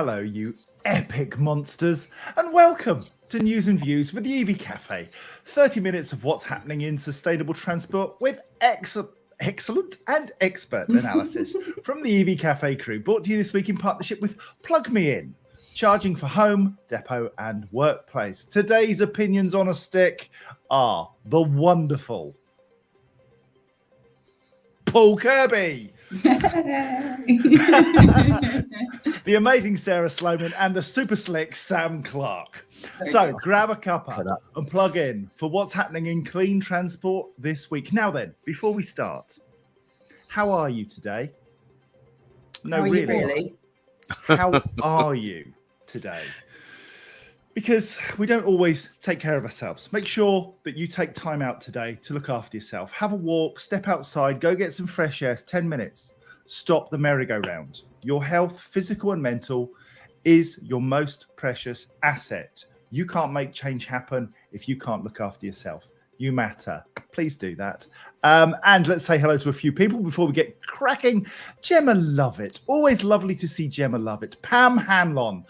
hello, you epic monsters, and welcome to News and Views with the EV Café. 30 minutes of what's happening in sustainable transport with excellent and expert analysis from the EV Café crew, brought to you this week in partnership with Plug Me In, charging for home, depot, and workplace. Today's opinions on a stick are the wonderful Paul Kirby, the amazing Sarah Sloman, and the super slick Sam Clark. So grab a cuppa and plug in for what's happening in clean transport this week. Now then, before we start, how are you today? No, really. How are you today? Because we don't always take care of ourselves. Make sure that you take time out today to look after yourself. Have a walk, step outside, go get some fresh air, 10 minutes. Stop the merry-go-round. Your health, physical and mental, is your most precious asset. You can't make change happen if you can't look after yourself. You matter. Please do that. And let's say hello to a few people before we get cracking. Gemma Lovett. Always lovely to see Gemma Lovett. Pam Hanlon,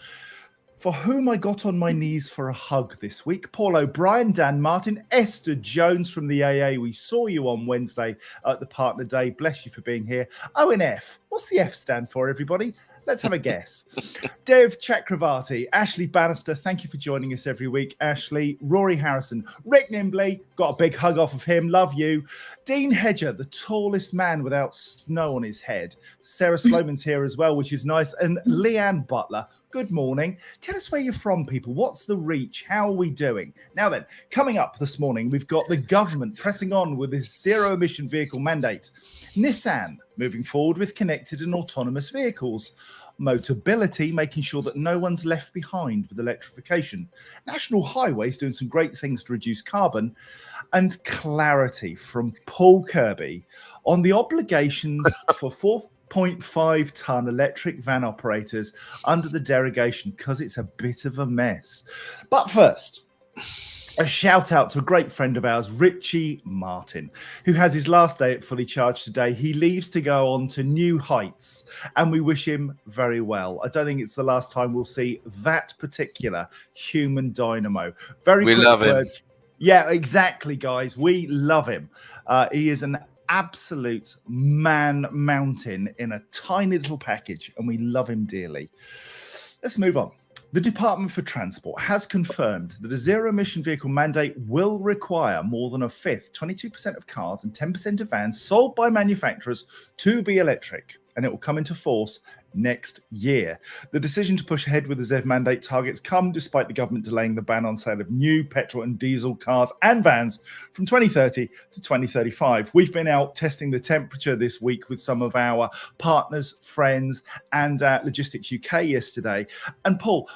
for whom I got on my knees for a hug this week. Paul O'Brien, Dan Martin, Esther Jones from the AA. We saw you on Wednesday at the Partner Day. Bless you for being here. Owen F. What's the F stand for, everybody? Let's have a guess. Dev Chakravarti, Ashley Bannister, thank you for joining us every week. Ashley, Rory Harrison, Rick Nimbley, got a big hug off of him, love you. Dean Hedger, the tallest man without snow on his head. Sarah Sloman's here as well, which is nice. And Leanne Butler, good morning. Tell us where you're from, people. What's the reach? How are we doing? Now then, coming up this morning, we've got the government pressing on with this zero-emission vehicle mandate. Nissan moving forward with connected and autonomous vehicles. Motability, making sure that no one's left behind with electrification. National Highways doing some great things to reduce carbon. And clarity from Paul Kirby on the obligations for 4.5-ton electric van operators under the derogation, because it's a bit of a mess. But first, a shout out to a great friend of ours, Richie Martin, who has his last day at Fully Charged today. He leaves to go on to new heights, and we wish him very well. I don't think it's the last time we'll see that particular human dynamo. We love him. Yeah, exactly, guys. We love him. He is an absolute man mountain in a tiny little package, and we love him dearly. Let's move on. The Department for Transport has confirmed that a zero-emission vehicle mandate will require more than a fifth, 22% of cars and 10% of vans sold by manufacturers to be electric, and it will come into force next year. The decision to push ahead with the ZEV mandate targets come despite the government delaying the ban on sale of new petrol and diesel cars and vans from 2030 to 2035. We've been out testing the temperature this week with some of our partners, friends, and Logistics UK yesterday. And Paul,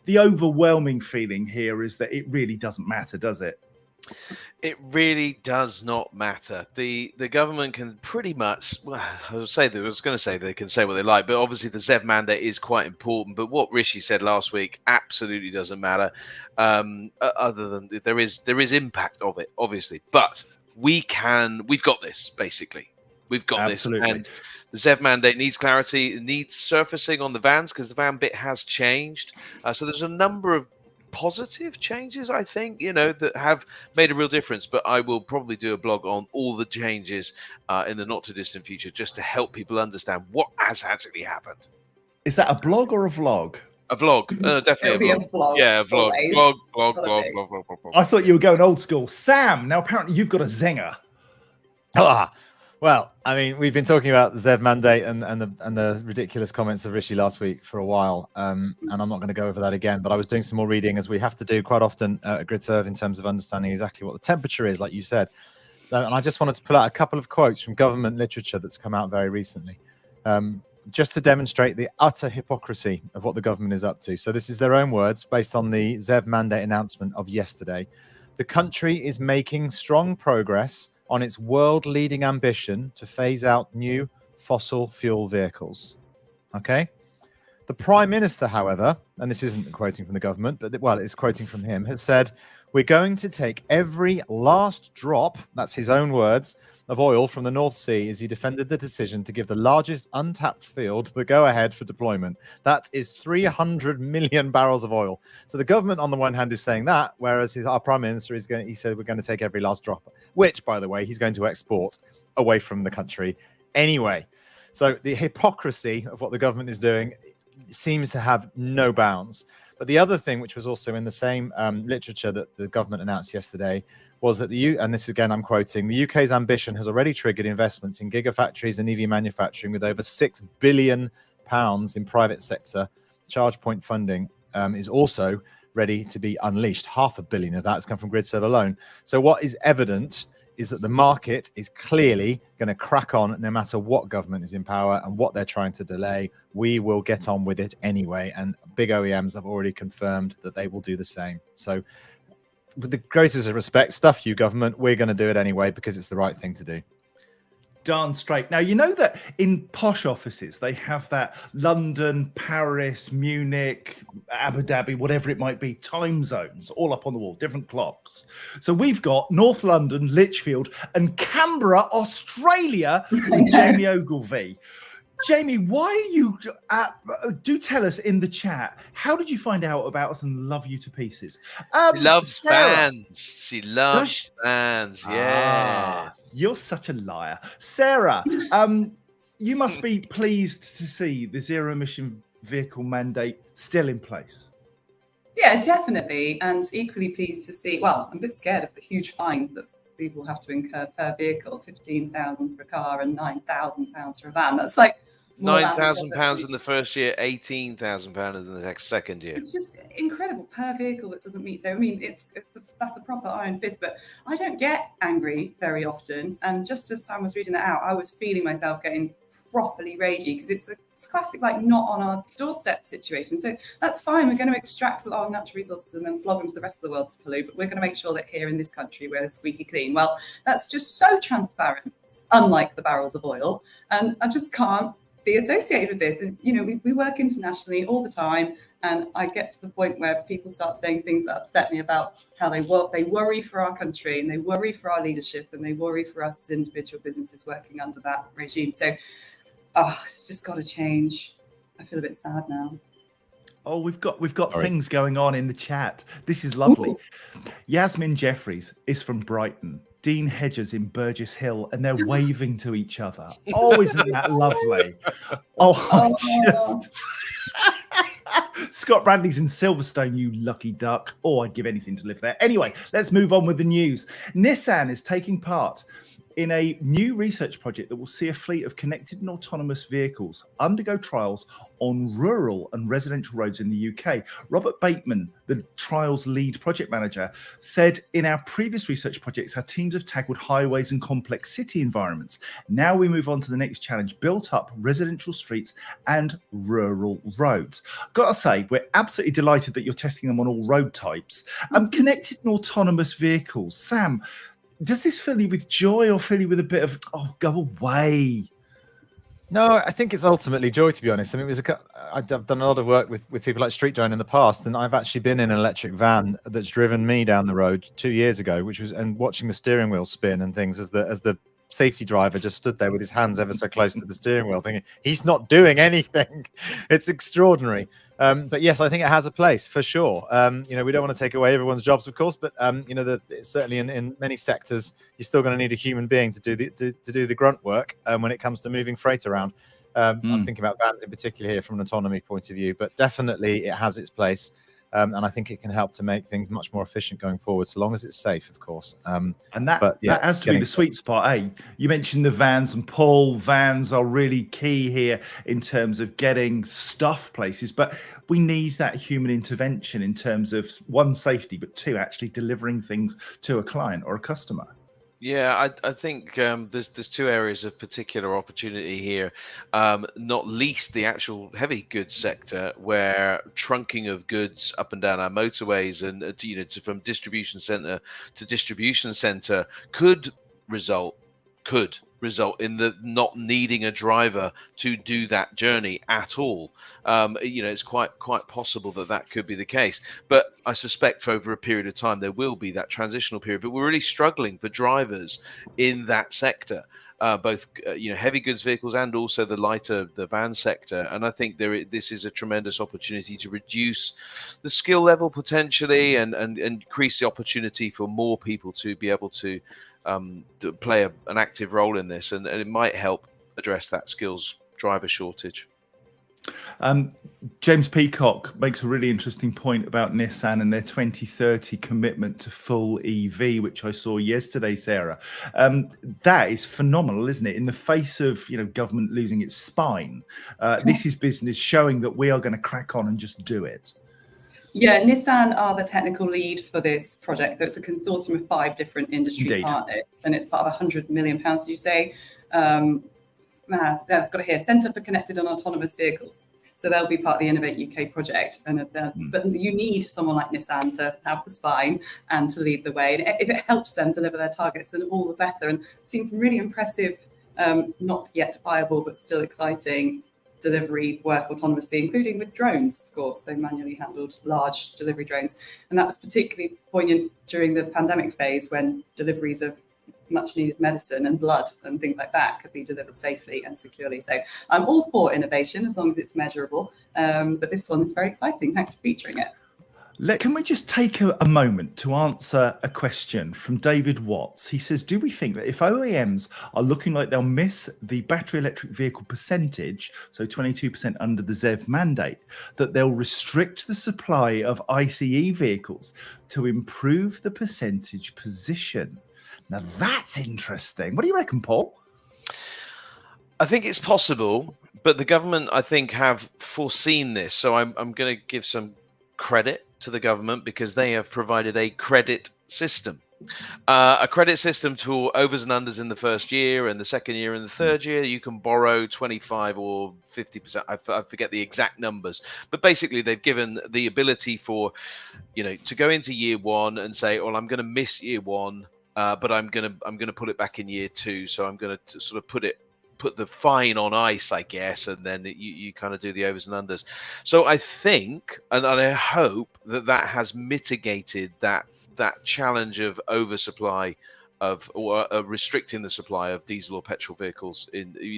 the overwhelming feeling here is that it really doesn't matter, does it? It really does not matter. The government can pretty much, well, I was going to say they can say what they like, but obviously the ZEV mandate is quite important. But what Rishi said last week absolutely doesn't matter, other than there is impact of it, obviously. But we've got this, basically. We've got absolutely. This. And the ZEV mandate needs clarity. It needs surfacing on the vans because the van bit has changed. So there's a number of positive changes, I think, that have made a real difference. But I will probably do a blog on all the changes in the not too distant future, just to help people understand what has actually happened. Is that a blog or a vlog? A vlog, definitely a vlog. Yeah, a vlog. Blog. I thought you were going old school. Sam, now apparently you've got a zinger. Well, I mean, we've been talking about the ZEV mandate and the ridiculous comments of Rishi last week for a while, and I'm not going to go over that again, but I was doing some more reading, as we have to do quite often at GridServe, in terms of understanding exactly what the temperature is, like you said. And I just wanted to pull out a couple of quotes from government literature that's come out very recently, just to demonstrate the utter hypocrisy of what the government is up to. So this is their own words, based on the ZEV mandate announcement of yesterday. The country is making strong progress on its world-leading ambition to phase out new fossil fuel vehicles. Okay? The Prime Minister, however, and this isn't quoting from the government, but it's quoting from him, has said, "We're going to take every last drop," that's his own words, of oil from the North Sea as he defended the decision to give the largest untapped field the go-ahead for deployment. That is 300 million barrels of oil. So the government, on the one hand, is saying that, whereas our Prime Minister he said we're going to take every last drop, which, by the way, he's going to export away from the country anyway. So the hypocrisy of what the government is doing seems to have no bounds. But the other thing, which was also in the same literature that the government announced yesterday, was that and this again I'm quoting, the UK's ambition has already triggered investments in gigafactories and EV manufacturing with over £6 billion in private sector charge point funding is also ready to be unleashed. £500 million of that has come from GridServe alone. So what is evident is that the market is clearly going to crack on no matter what government is in power and what they're trying to delay. We will get on with it anyway. And big OEMs have already confirmed that they will do the same. So with the greatest of respect, stuff you, government, we're going to do it anyway because it's the right thing to do. Darn straight. Now, you know that in posh offices, they have that London, Paris, Munich, Abu Dhabi, whatever it might be, time zones all up on the wall, different clocks. So we've got North London, Lichfield, and Canberra, Australia, with Jamie Ogilvie. Jamie, why are you... do tell us in the chat, how did you find out about us and love you to pieces? She loves fans. She loves fans, yeah. You're such a liar. Sarah, you must be pleased to see the zero-emission vehicle mandate still in place. Yeah, definitely. And equally pleased to see, well, I'm a bit scared of the huge fines that people have to incur per vehicle, £15,000 for a car and £9,000 for a van. That's like £9,000 in the first year, £18,000 in the next second year. It's just incredible per vehicle that doesn't meet. So I mean, that's a proper iron fist. But I don't get angry very often. And just as Sam was reading that out, I was feeling myself getting properly ragey because it's classic, like, not on our doorstep situation. So that's fine. We're going to extract our natural resources and then flog them to the rest of the world to pollute. But we're going to make sure that here in this country we're squeaky clean. Well, that's just so transparent, unlike the barrels of oil. And I just can't be associated with this. And, you know, we work internationally all the time. And I get to the point where people start saying things that upset me about how they worry for our country and they worry for our leadership and they worry for us as individual businesses working under that regime. So, it's just got to change. I feel a bit sad now. Oh, we've got things going on in the chat. This is lovely. Ooh. Yasmin Jeffries is from Brighton. Dean Hedges in Burgess Hill, and they're waving to each other. Oh, isn't that lovely? Scott Bradley's in Silverstone, you lucky duck. Oh, I'd give anything to live there. Anyway, let's move on with the news. Nissan is taking part in a new research project that will see a fleet of connected and autonomous vehicles undergo trials on rural and residential roads in the UK. Robert Bateman, the trials lead project manager, said, in our previous research projects, our teams have tackled highways and complex city environments. Now we move on to the next challenge, built up residential streets and rural roads. Got to say, we're absolutely delighted that you're testing them on all road types. Connected and autonomous vehicles. Sam, does this fill you with joy or fill you with a bit of, go away? No, I think it's ultimately joy, to be honest. I mean, I've done a lot of work with people like Street Drone in the past, and I've actually been in an electric van that's driven me down the road 2 years ago, and watching the steering wheel spin and things as the safety driver just stood there with his hands ever so close to the steering wheel thinking, he's not doing anything. It's extraordinary. But yes, I think it has a place for sure. We don't want to take away everyone's jobs, of course, but certainly in many sectors, you're still going to need a human being to do the grunt work when it comes to moving freight around. I'm thinking about vans in particular here from an autonomy point of view, but definitely it has its place. And I think it can help to make things much more efficient going forward, so long as it's safe, of course. And that has to be the sweet spot, eh? You mentioned the vans, and Paul, vans are really key here in terms of getting stuff places, but we need that human intervention in terms of, one, safety, but two, actually delivering things to a client or a customer. Yeah, I think there's two areas of particular opportunity here, not least the actual heavy goods sector, where trunking of goods up and down our motorways and from distribution center to distribution center could result could result in the not needing a driver to do that journey at all. It's quite possible that could be the case. But I suspect for over a period of time there will be that transitional period. But we're really struggling for drivers in that sector, both heavy goods vehicles and also the van sector. And I think this is a tremendous opportunity to reduce the skill level potentially and increase the opportunity for more people to be able to play an active role in this, and it might help address that skills driver shortage. James Peacock makes a really interesting point about Nissan and their 2030 commitment to full EV, which I saw yesterday, Sarah. That is phenomenal, isn't it? In the face of government losing its spine, this is business showing that we are going to crack on and just do it. Yeah, Nissan are the technical lead for this project. So it's a consortium of 5 different industry partners, and it's part of £100 million, did you say? I've got it here, Centre for Connected and Autonomous Vehicles. So they'll be part of the Innovate UK project. But you need someone like Nissan to have the spine and to lead the way. And if it helps them deliver their targets, then all the better. And seen some really impressive, not yet viable, but still exciting delivery work autonomously, including with drones, of course, so manually handled large delivery drones. And that was particularly poignant during the pandemic phase when deliveries of much needed medicine and blood and things like that could be delivered safely and securely. So I'm all for innovation as long as it's measurable. But this one is very exciting. Thanks for featuring it. Can we just take a moment to answer a question from David Watts? He says, do we think that if OEMs are looking like they'll miss the battery electric vehicle percentage, so 22% under the ZEV mandate, that they'll restrict the supply of ICE vehicles to improve the percentage position? Now that's interesting. What do you reckon, Paul? I think it's possible, but the government, I think, have foreseen this. So I'm going to give some credit to the government because they have provided a credit system. A credit system to overs and unders in the first year, and the second year and the third year. You can borrow 25 or 50%. I forget the exact numbers, but basically they've given the ability for, to go into year one and say, well, I'm going to miss year one, but I'm going to put it back in year two. So I'm going to sort of put the fine on ice, I guess, and then you kind of do the overs and unders. So I think, and I hope that has mitigated that challenge of oversupply or restricting the supply of diesel or petrol vehicles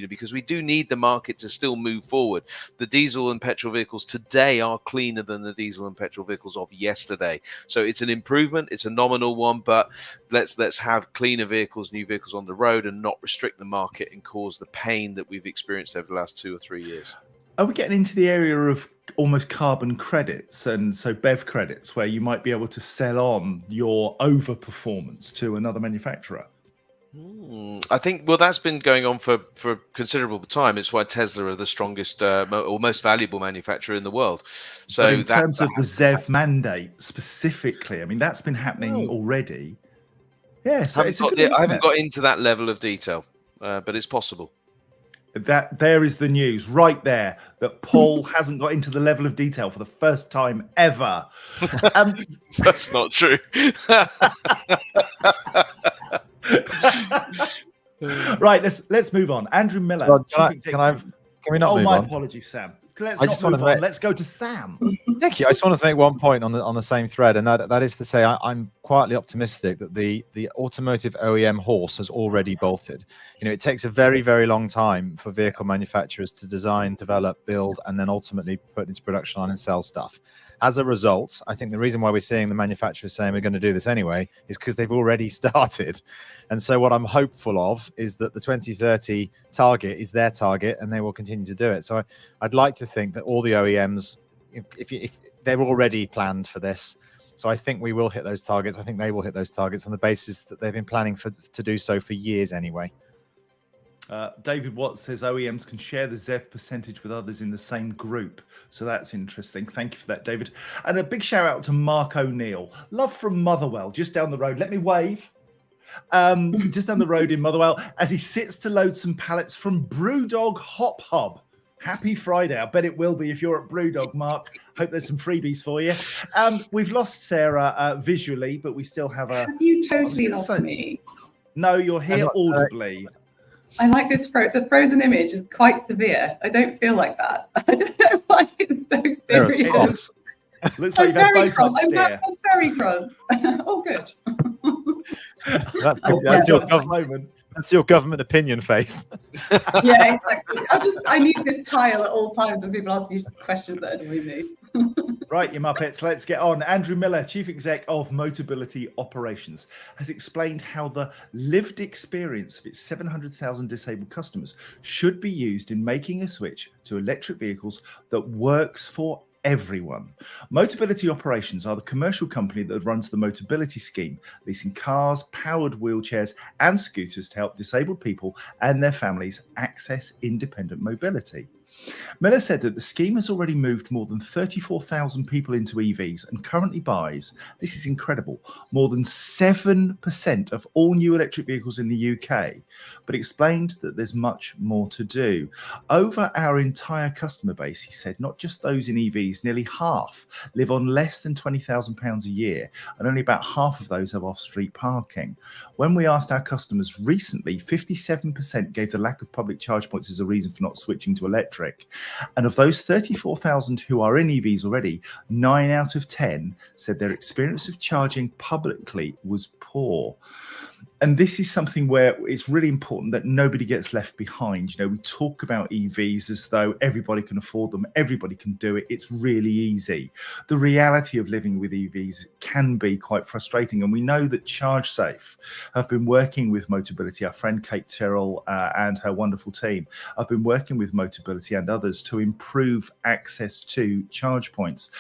because we do need the market to still move forward. The diesel and petrol vehicles today are cleaner than the diesel and petrol vehicles of yesterday. So it's an improvement. It's a nominal one, but let's have cleaner vehicles, new vehicles on the road and not restrict the market and cause the pain that we've experienced over the last 2 or 3 years. Are we getting into the area of almost carbon credits and so BEV credits where you might be able to sell on your overperformance to another manufacturer? I think, that's been going on for a considerable time. It's why Tesla are the strongest or most valuable manufacturer in the world. So but in terms of the ZEV mandate specifically, I mean, that's been happening already. Yeah, so I haven't got into that level of detail, but it's possible. That there is the news right there that Paul hasn't got into the level of detail for the first time ever. That's not true. Right, let's move on. Andrew Miller. Well, can we not move my on? apologies, Sam. Let's move on. Let's go to Sam. Thank you. I just wanted to make one point on the same thread, and that is to say I'm quietly optimistic that the automotive OEM horse has already bolted. It takes a very, very long time for vehicle manufacturers to design, develop, build, and then ultimately put into production line and sell stuff. As a result, I think the reason why we're seeing the manufacturers saying we're going to do this anyway is because they've already started. And so what I'm hopeful of is that the 2030 target is their target and they will continue to do it. So I'd like to think that all the OEMs, if they're already planned for this, so I think we will hit those targets. I think they will hit those targets on the basis that they've been planning to do so for years anyway. David Watts says OEMs can share the ZEV percentage with others in the same group. So that's interesting. Thank you for that, David. And a big shout out to Mark O'Neill. Love from Motherwell, just down the road. Let me wave. Just down the road in Motherwell as he sits to load some pallets from Brewdog Hop Hub. Happy Friday. I bet it will be if you're at Brewdog, Mark. Hope there's some freebies for you. We've lost Sarah visually, but we still have a... Have you totally lost me? No, you're here audibly. I like this. The frozen image is quite severe. I don't feel like that. I don't know why it's so serious. Looks like you've had Botox, I'm dear. very cross. Oh, good. That's your government opinion face. Yeah, exactly. I need this tile at all times when people ask me questions that annoy me. Right, you Muppets, let's get on. Andrew Miller, Chief Exec of Motability Operations, has explained how the lived experience of its 700,000 disabled customers should be used in making a switch to electric vehicles that works for everyone. Motability Operations are the commercial company that runs the Motability scheme, leasing cars, powered wheelchairs and scooters to help disabled people and their families access independent mobility. Miller said that the scheme has already moved more than 34,000 people into EVs and currently buys, this is incredible, more than 7% of all new electric vehicles in the UK, but explained that there's much more to do. Over our entire customer base, he said, not just those in EVs, nearly half live on less than £20,000 a year, and only about half of those have off-street parking. When we asked our customers recently, 57% gave the lack of public charge points as a reason for not switching to electric. And of those 34,000 who are in EVs already, 9 out of 10 said their experience of charging publicly was poor. And this is something where it's really important that nobody gets left behind. You know, we talk about EVs as though everybody can afford them, everybody can do it. It's really easy. The reality of living with EVs can be quite frustrating. And we know that ChargeSafe have been working with Motability, our friend Kate Tyrrell and her wonderful team. I've been working with Motability and others to improve access to charge points.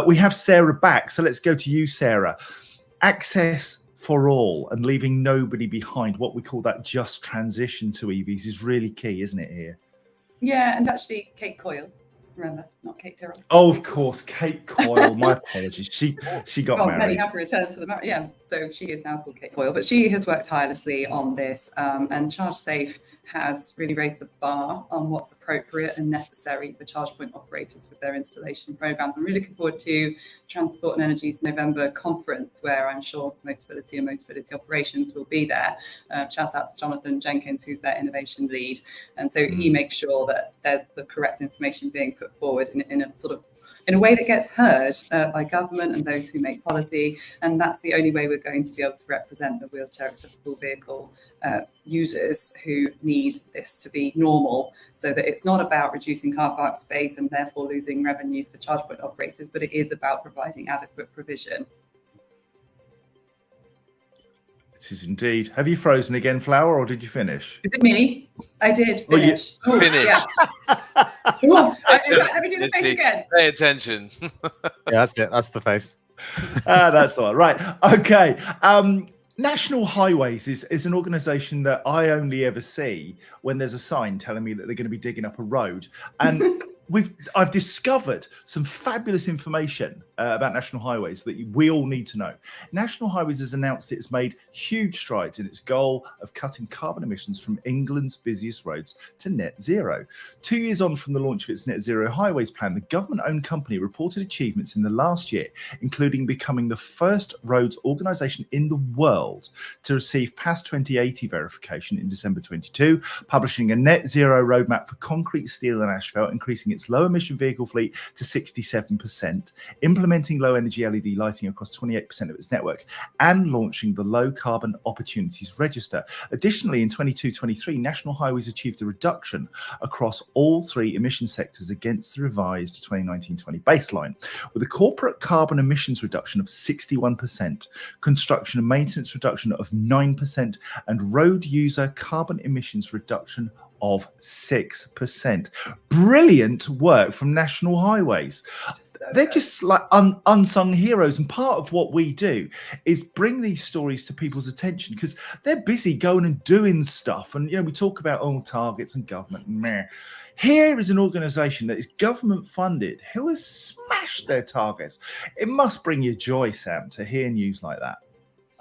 We have Sarah back. So let's go to you, Sarah. Access for all and leaving nobody behind, what we call that just transition to EVs, is really key, isn't it, here? Yeah, and actually Kate Coyle, remember, not Kate Tyrrell. Oh, of course, Kate Coyle. My apologies. She got married. Many happy returns to the marriage. Yeah, so she is now called Kate Coyle, but she has worked tirelessly on this, and ChargeSafe has really raised the bar on what's appropriate and necessary for charge point operators with their installation programs. I'm really looking forward to Transport and Energy's November conference, where I'm sure Motability and Motability Operations will be there. Shout out to Jonathan Jenkins, who's their innovation lead. And so he makes sure that there's the correct information being put forward in a way that gets heard by government and those who make policy. And that's the only way we're going to be able to represent the wheelchair accessible vehicle users who need this to be normal, so that it's not about reducing car park space and therefore losing revenue for charge point operators, but it is about providing adequate provision. It is indeed. Have you frozen again, Flower, or did you finish? Is it me? I did finish. Oh, finished. Yeah. Let me do the face again. Pay attention. Yeah, that's it. That's the face. That's the one. Right. Okay. National Highways is an organisation that I only ever see when there's a sign telling me that they're going to be digging up a road. And I've discovered some fabulous information about National Highways that we all need to know. National Highways has announced it's made huge strides in its goal of cutting carbon emissions from England's busiest roads to net zero. 2 years on from the launch of its net zero highways plan, the government-owned company reported achievements in the last year, including becoming the first roads organisation in the world to receive past 2080 verification in December 22, publishing a net zero roadmap for concrete, steel and asphalt, increasing its low emission vehicle fleet to 67%, implementing low energy LED lighting across 28% of its network, and launching the Low Carbon Opportunities Register. Additionally, in 22-23, National Highways achieved a reduction across all three emission sectors against the revised 2019-20 baseline, with a corporate carbon emissions reduction of 61%, construction and maintenance reduction of 9%, and road user carbon emissions reduction of 6%. Brilliant work from National Highways. They're just like unsung heroes. And part of what we do is bring these stories to people's attention because they're busy going and doing stuff. And, you know, we talk about targets and government. Meh. Here is an organisation that is government funded who has smashed their targets. It must bring you joy, Sam, to hear news like that.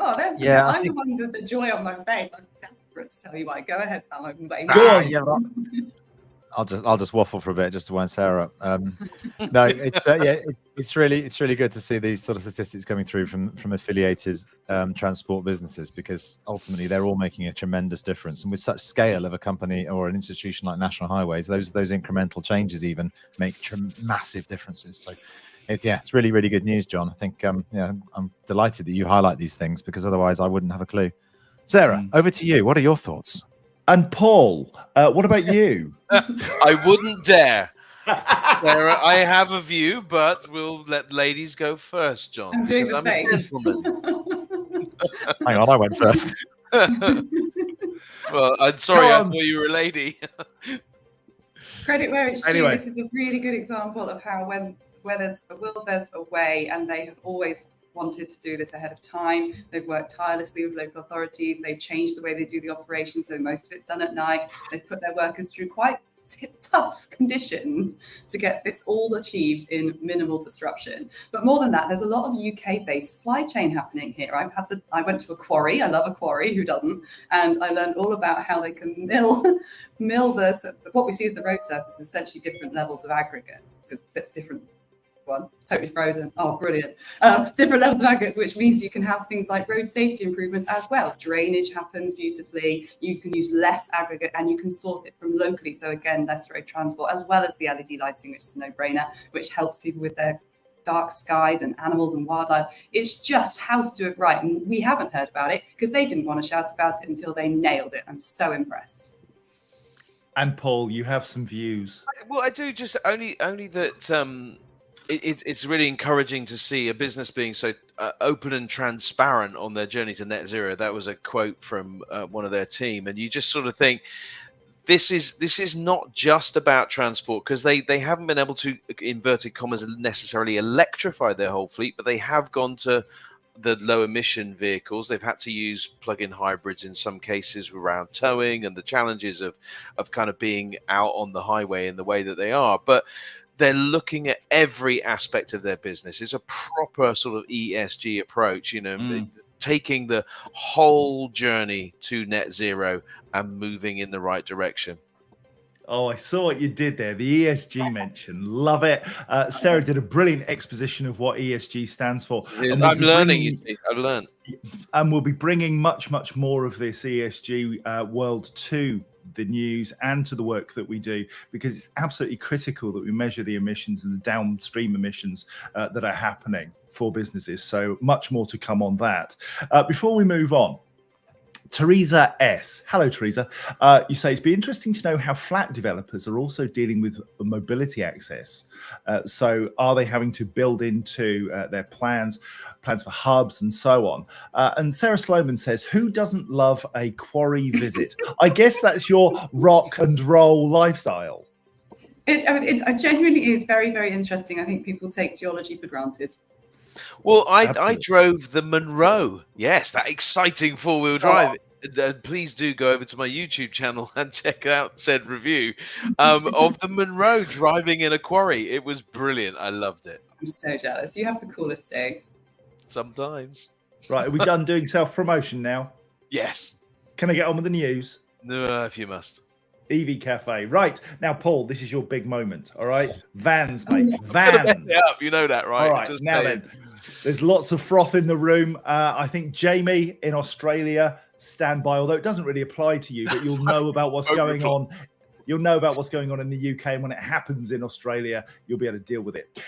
Oh, yeah, I'm the one with the joy on my face. I'm desperate to tell you why. Go ahead, Sam. I'm waiting. Go on. Yeah, I'll just waffle for a bit just to wind Sarah up. No, it's really good to see these sort of statistics coming through from affiliated transport businesses, because ultimately they're all making a tremendous difference. And with such scale of a company or an institution like National Highways, those incremental changes even make massive differences. So it's really, really good news, John. I think I'm delighted that you highlight these things, because otherwise I wouldn't have a clue. Sarah, over to you. What are your thoughts? And Paul, what about you? I wouldn't dare. Sarah, I have a view, but we'll let ladies go first, John. I'm doing the I'm face. a gentleman. Hang on, I went first. Well, I'm sorry, I thought you were a lady. Credit where it's due. Anyway. This is a really good example of how where there's a will, there's a way, and they have always wanted to do this ahead of time. They've worked tirelessly with local authorities. They've changed the way they do the operation, so most of it's done at night. They've put their workers through quite tough conditions to get this all achieved in minimal disruption. But more than that, there's a lot of UK-based supply chain happening here. I went to a quarry. I love a quarry. Who doesn't? And I learned all about how they can mill what we see as the road surface, essentially different levels of aggregate, just a bit different. One totally frozen. Oh, brilliant. Different levels of aggregate, which means you can have things like road safety improvements as well. Drainage happens beautifully. You can use less aggregate and you can source it from locally. So again, less road transport, as well as the LED lighting, which is a no-brainer, which helps people with their dark skies and animals and wildlife. It's just how to do it right. And we haven't heard about it because they didn't want to shout about it until they nailed it. I'm so impressed. And Paul, you have some views. Well, I do, just only that it's really encouraging to see a business being so open and transparent on their journey to net zero. That was a quote from one of their team, and you just sort of think this is not just about transport, because they haven't been able to, inverted commas, necessarily electrify their whole fleet, but they have gone to the low emission vehicles. They've had to use plug-in hybrids in some cases around towing and the challenges of kind of being out on the highway in the way that they are, but they're looking at every aspect of their business. It's a proper sort of ESG approach, taking the whole journey to net zero and moving in the right direction. Oh, I saw what you did there. The ESG mention. Love it. Sarah did a brilliant exposition of what ESG stands for. I'm learning. I've learned. And we'll be bringing much, much more of this ESG world to the news and to the work that we do, because it's absolutely critical that we measure the emissions and the downstream emissions that are happening for businesses. So much more to come on that. Before we move on, Teresa S. Hello, Teresa. You say, it'd be interesting to know how flat developers are also dealing with mobility access. So are they having to build into their plans for hubs and so on? And Sarah Sloman says, who doesn't love a quarry visit? I guess that's your rock and roll lifestyle. It genuinely is very, very interesting. I think people take geology for granted. Well, I drove the Monroe. Yes, that exciting four-wheel drive. Please do go over to my YouTube channel and check out said review of the Monroe driving in a quarry. It was brilliant. I loved it. I'm so jealous. You have the coolest day. Sometimes. Right, are we done doing self-promotion now? Yes. Can I get on with the news? No, if you must. EV Cafe. Right. Now, Paul, this is your big moment. All right. Vans, mate. Vans. You know that, right? All right. Just now then, there's lots of froth in the room. I think Jamie in Australia, stand by, although it doesn't really apply to you, but you'll know about what's going on. You'll know about what's going on in the UK. And when it happens in Australia, you'll be able to deal with it.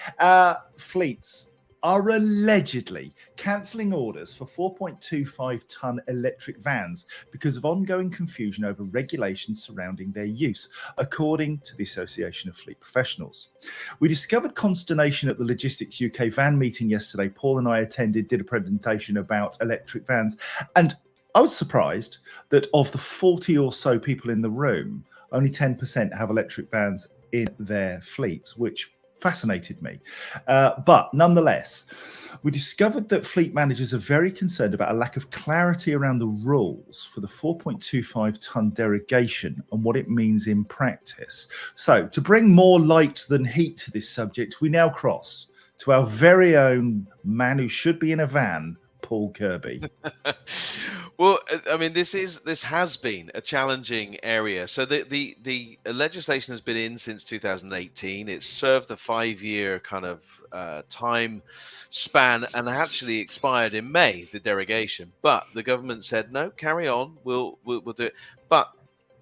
Fleets are allegedly cancelling orders for 4.25-ton electric vans because of ongoing confusion over regulations surrounding their use, according to the Association of Fleet Professionals. We discovered consternation at the Logistics UK van meeting yesterday. Paul and I attended, did a presentation about electric vans, and I was surprised that of the 40 or so people in the room, only 10% have electric vans in their fleets, which fascinated me. But nonetheless, we discovered that fleet managers are very concerned about a lack of clarity around the rules for the 4.25-ton derogation and what it means in practice. So to bring more light than heat to this subject, we now cross to our very own man who should be in a van, Paul Kirby? Well, I mean, this has been a challenging area. So the legislation has been in since 2018. It's served a 5-year kind of time span and actually expired in May, the derogation. But the government said, no, carry on, we'll do it. But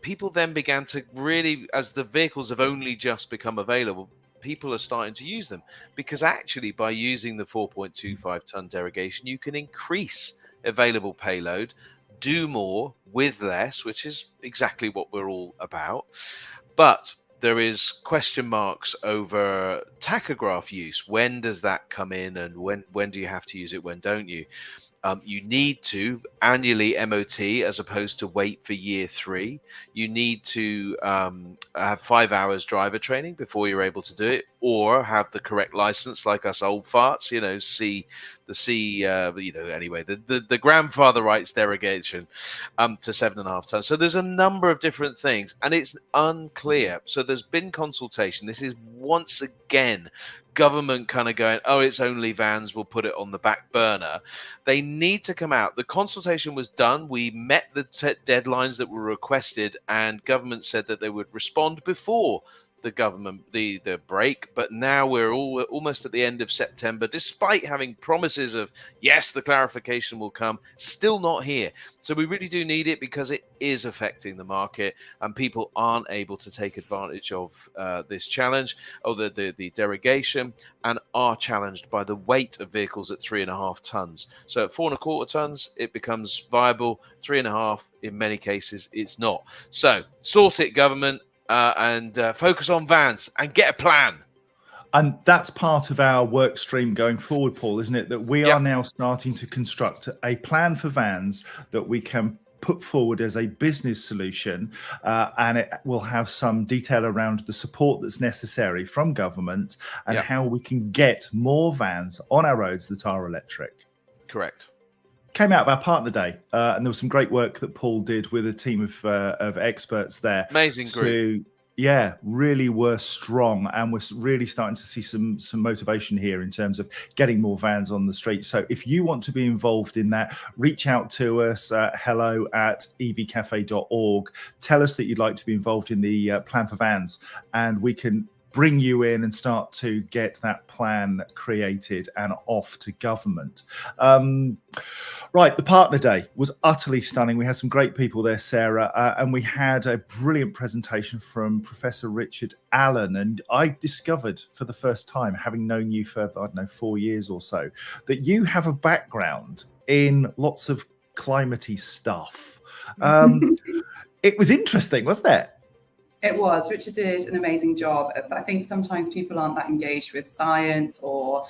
people then began to really, as the vehicles have only just become available, people are starting to use them, because actually by using the 4.25 ton derogation, you can increase available payload, do more with less, which is exactly what we're all about. But there is question marks over tachograph use. When does that come in, and when do you have to use it, when don't you? You need to annually MOT as opposed to wait for year 3. You need to have 5 hours driver training before you're able to do it, or have the correct license, like us old farts, anyway, the grandfather rights derogation to 7.5 tons. So there's a number of different things, and it's unclear. So there's been consultation. This is once again government kind of going, oh, it's only vans, we'll put it on the back burner. They need to come out. The consultation was done. We met the deadlines that were requested, and government said that they would respond before the break. But now we're almost at the end of September, despite having promises of, yes, the clarification will come, still not here. So we really do need it, because it is affecting the market, and people aren't able to take advantage of this challenge, or the derogation, and are challenged by the weight of vehicles at 3.5 tons. So at 4.25 tons, it becomes viable. 3.5, in many cases, it's not. So sort it, government. And focus on vans and get a plan. And that's part of our work stream going forward, Paul, isn't it? That we are now starting to construct a plan for vans that we can put forward as a business solution, and it will have some detail around the support that's necessary from government, and how we can get more vans on our roads that are electric. Correct. Came out of our partner day, and there was some great work that Paul did with a team of experts there. Amazing group. Yeah, really were strong, and we're really starting to see some motivation here in terms of getting more vans on the street. So if you want to be involved in that, reach out to us, hello@evcafe.org. Tell us that you'd like to be involved in the plan for vans, and we can bring you in and start to get that plan created and off to government. Right, the partner day was utterly stunning. We had some great people there, Sarah, and we had a brilliant presentation from Professor Richard Allen. And I discovered for the first time, having known you for, 4 years or so, that you have a background in lots of climatey stuff. It was interesting, wasn't it? It was. Richard did an amazing job. I think sometimes people aren't that engaged with science or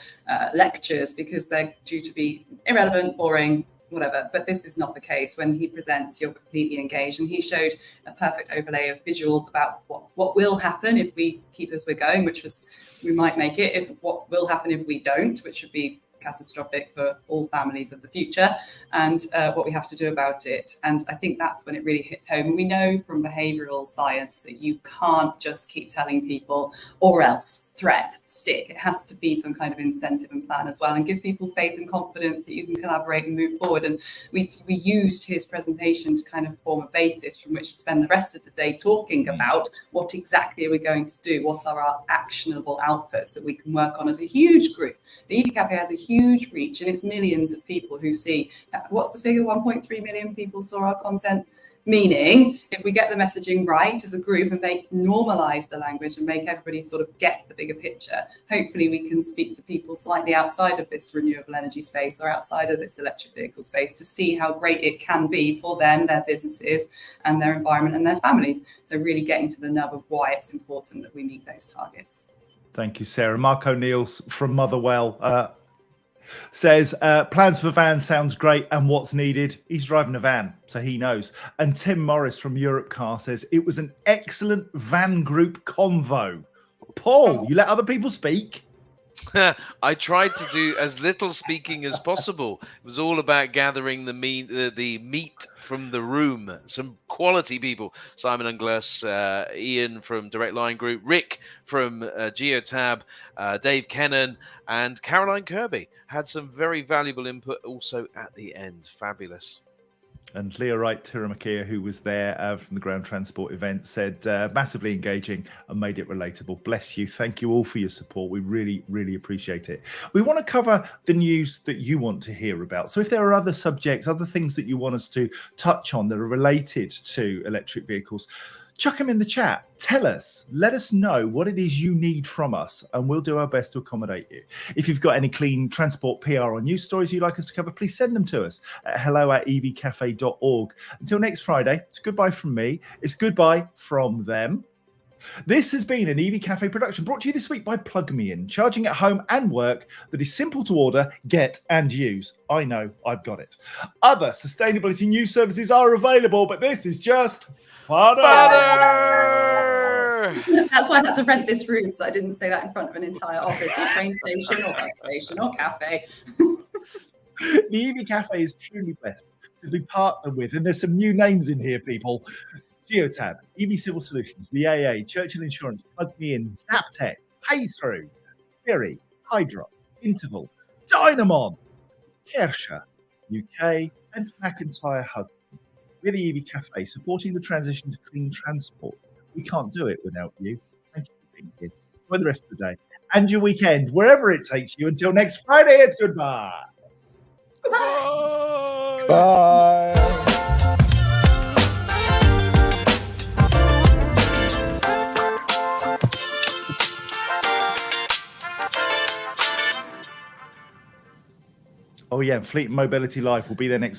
lectures because they're due to be irrelevant, boring, whatever. But this is not the case. When he presents, you're completely engaged. And he showed a perfect overlay of visuals about what will happen if we keep as we're going, which was we might make it, if what will happen if we don't, which would be catastrophic for all families of the future, and what we have to do about it. And I think that's when it really hits home. We know from behavioural science that you can't just keep telling people or else threat, stick. It has to be some kind of incentive and plan as well, and give people faith and confidence that you can collaborate and move forward. And we used his presentation to kind of form a basis from which to spend the rest of the day talking about what exactly are we going to do, what are our actionable outputs that we can work on as a huge group. The EV Café has a huge reach, and it's millions of people who see, what's the figure? 1.3 million people saw our content. Meaning, if we get the messaging right as a group and normalize the language and make everybody sort of get the bigger picture, hopefully we can speak to people slightly outside of this renewable energy space or outside of this electric vehicle space to see how great it can be for them, their businesses and their environment and their families. So really getting to the nub of why it's important that we meet those targets. Thank you, Sarah. Mark O'Neill from Motherwell says, plans for vans sounds great, and what's needed? He's driving a van, so he knows. And Tim Morris from Europe Car says, it was an excellent van group convo. Paul, you let other people speak? I tried to do as little speaking as possible. It was all about gathering the meat from the room. Some quality people: Simon Unglass, Ian from Direct Line Group, Rick from Geotab, Dave Kennan, and Caroline Kirby had some very valuable input. Also at the end, fabulous. And Leah Wright Tiramakia, who was there from the ground transport event, said massively engaging and made it relatable. Bless you. Thank you all for your support. We really, really appreciate it. We want to cover the news that you want to hear about. So if there are other subjects, other things that you want us to touch on that are related to electric vehicles, chuck them in the chat. Tell us, let us know what it is you need from us, and we'll do our best to accommodate you. If you've got any clean transport PR or news stories you'd like us to cover, please send them to us at hello@evcafe.org. Until next Friday, it's goodbye from me. It's goodbye from them. This has been an EV Cafe production brought to you this week by Plug Me In, charging at home and work that is simple to order, get and use. I know, I've got it. Other sustainability news services are available, but this is just fodder. That's why I had to rent this room, so I didn't say that in front of an entire office or train station or bus station or cafe. The EV Cafe is truly blessed to be partnered with, and there's some new names in here, people. Geotab, EV Civil Solutions, the AA, Churchill Insurance, Plug Me In, Zaptec, Paythrough, Spiri, Hydra, Interval, Dynamon, Kersha, UK, and McIntyre Hudson. We're the EV Cafe, supporting the transition to clean transport. We can't do it without you. Thank you for being here. Enjoy the rest of the day and your weekend, wherever it takes you. Until next Friday, it's goodbye. Bye. Bye. Oh yeah, Fleet Mobility Live will be there next